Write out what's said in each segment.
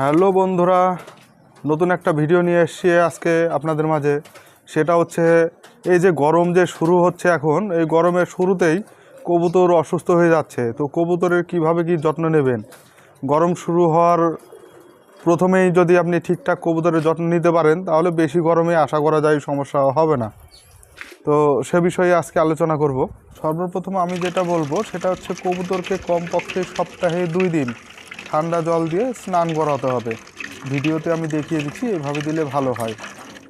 Hello বন্ধুরা, নতুন একটা ভিডিও নিয়ে এসেছি আজকে আপনাদের মাঝে। সেটা হচ্ছে এই যে গরম যে শুরু হচ্ছে এখন, এই গরমের শুরুতেই কবুতর অসুস্থ হয়ে যাচ্ছে। তো কবুতরের কিভাবে কি যত্ন নেবেন, গরম শুরু হওয়ার প্রথমেই যদি আপনি ঠিকঠাক কবুতরের যত্ন নিতে পারেন তাহলে বেশি গরমে আশা করা যায় সমস্যা হবে না। তো সে বিষয়ে আজকে আলোচনা করব। সর্বপ্রথম আমি যেটা বলবো সেটা হচ্ছে কবুতরকে কমপক্ষে সপ্তাহে 2 দিন ঠান্ডা জল দিয়ে স্নান করাতে হবে। ভিডিওতে আমি দেখিয়ে দিচ্ছি, এভাবে দিলে ভালো হয়।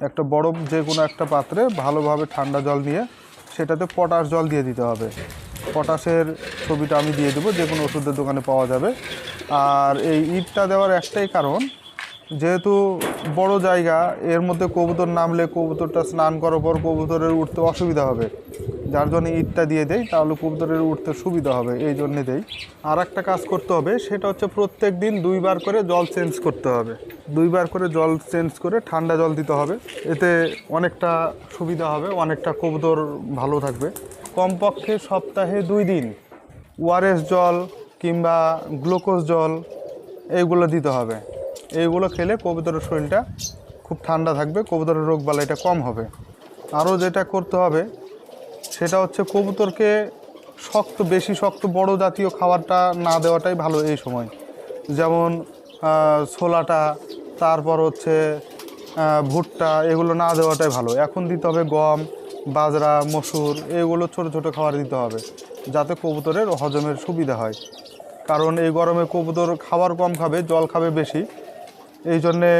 একটা বরফ যে কোনো একটা পাত্রে ভালোভাবে ঠান্ডা জল নিয়ে সেটাতে পটাশ জল দিয়ে দিতে হবে। পটাশের ছবিটা আমি দিয়ে দেবো, যে কোনো ওষুধের দোকানে পাওয়া যাবে। আর এই ইটটা দেওয়ার একটাই কারণ, যেহেতু বড় জায়গা, এর মধ্যে কবুতর নামলে কবুতরটা স্নান করার পর কবুতরের উঠতে অসুবিধা হবে, যার জন্য ইটটা দিয়ে দেয়, তাহলে কবুতরের উঠতে সুবিধা হবে, এই জন্যে দেই। আর একটা কাজ করতে হবে, সেটা হচ্ছে প্রত্যেক দিন 2 বার করে জল চেঞ্জ করতে হবে। 2 বার করে জল চেঞ্জ করে ঠান্ডা জল দিতে হবে। এতে অনেকটা সুবিধা হবে, অনেকটা কবুতর ভালো থাকবে। কমপক্ষে সপ্তাহে 2 দিন ওআরএস জল কিংবা গ্লুকোজ জল এইগুলো দিতে হবে। এইগুলো খেলে কবুতরের শরীরটা খুব ঠান্ডা থাকবে, কবুতরের রোগবালাইটা কম হবে। আরও যেটা করতে হবে সেটা হচ্ছে কবুতরকে বেশি শক্ত বড় জাতীয় খাবারটা না দেওয়াটাই ভালো এই সময়। যেমন ছোলাটা, তারপর হচ্ছে ভুট্টা, এগুলো না দেওয়াটাই ভালো। এখন দিতে হবে গম, বাজরা, মসুর, এগুলো ছোট ছোট খাবার দিতে হবে, যাতে কবুতরের হজমের সুবিধা হয়। কারণ এই গরমে কবুতর খাবার কম খাবে, জল খাবে বেশি, এই জন্যে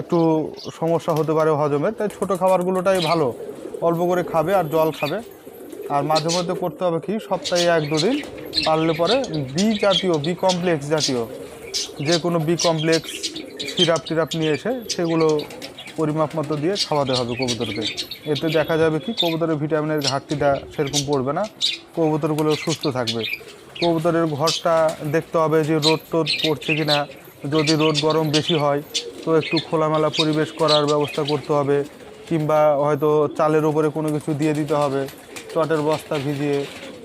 একটু সমস্যা হতে পারে হজমের। তাই ছোটো খাবারগুলোটাই ভালো, অল্প করে খাবে আর জল খাবে। আর মাঝে মধ্যে করতে হবে কি, সপ্তাহে 1-2 দিন পারলে পরে বি কমপ্লেক্স জাতীয় যে কোনো বি কমপ্লেক্স সিরাপ টিরাপ নিয়ে এসে সেগুলো পরিমাপ মতো দিয়ে খাওয়াতে হবে কবুতরকে। এতে দেখা যাবে কি, কবুতরের ভিটামিনের ঘাটতিটা সেরকম পড়বে না, কবুতরগুলো সুস্থ থাকবে। কবুতরের ঘরটা দেখতে হবে যে রোদ টোদ পড়ছে কি না। যদি রোদ গরম বেশি হয় তো একটু খোলামেলা পরিবেশ করার ব্যবস্থা করতে হবে, কিংবা হয়তো চালের ওপরে কোনো কিছু দিয়ে দিতে হবে, চটের বস্তা ভিজিয়ে।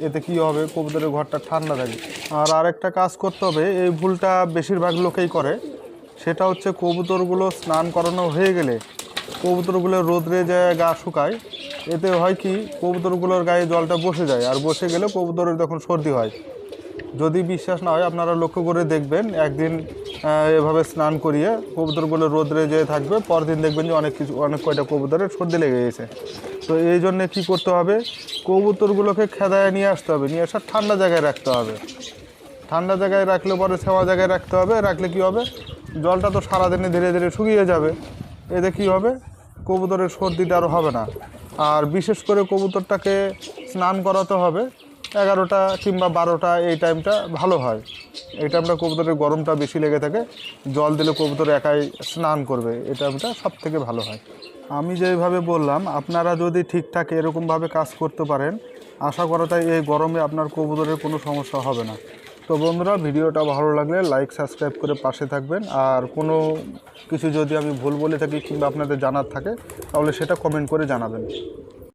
এতে কি হবে, কবুতরের ঘরটা ঠান্ডা থাকে। আর আরেকটা কাজ করতে হবে, এই ভুলটা বেশিরভাগ লোকেই করে, সেটা হচ্ছে কবুতরগুলো স্নান করানো হয়ে গেলে কবুতরগুলো রোদ্রে যায় গা শুকায়। এতে হয় কি, কবুতরগুলোর গায়ে জলটা বসে যায়, আর বসে গেলে কবুতরের তখন সর্দি হয়। যদি বিশ্বাস না হয় আপনারা লক্ষ্য করে দেখবেন, একদিন এভাবে স্নান করিয়ে কবুতরগুলো রোদ্রে যেয়ে থাকবে, পরদিন দেখবেন যে অনেক কয়টা কবুতরের সর্দি লেগে গেছে। তো এই জন্যে কী করতে হবে, কবুতরগুলোকে খেদায় নিয়ে আসতে হবে, নিয়ে আসা ঠান্ডা জায়গায় রাখতে হবে। ঠান্ডা জায়গায় রাখলে পরে ছাওয়া জায়গায় রাখতে হবে। রাখলে কি হবে, জলটা তো সারাদিনে ধীরে ধীরে শুকিয়ে যাবে। এতে কী হবে, কবুতরের সর্দিটা আরও হবে না। আর বিশেষ করে কবুতরটাকে স্নান করাতে হবে 11টা কিংবা 12টা, এই টাইমটা ভালো হয়। এই টাইমটা কবুতরের গরমটা বেশি লেগে থাকে, জল দিলে কবুতর একাই স্নান করবে, এই টাইমটা সব থেকে ভালো হয়। আমি যেভাবে বললাম, আপনারা যদি ঠিকঠাক এরকমভাবে কাজ করতে পারেন, আশা করা যায় এই গরমে আপনার কবুতরের কোনো সমস্যা হবে না। তো বন্ধুরা, ভিডিওটা ভালো লাগলে লাইক সাবস্ক্রাইব করে পাশে থাকবেন। আর কোনো কিছু যদি আমি ভুল বলে থাকি কিংবা আপনাদের জানার থাকে, তাহলে সেটা কমেন্ট করে জানাবেন।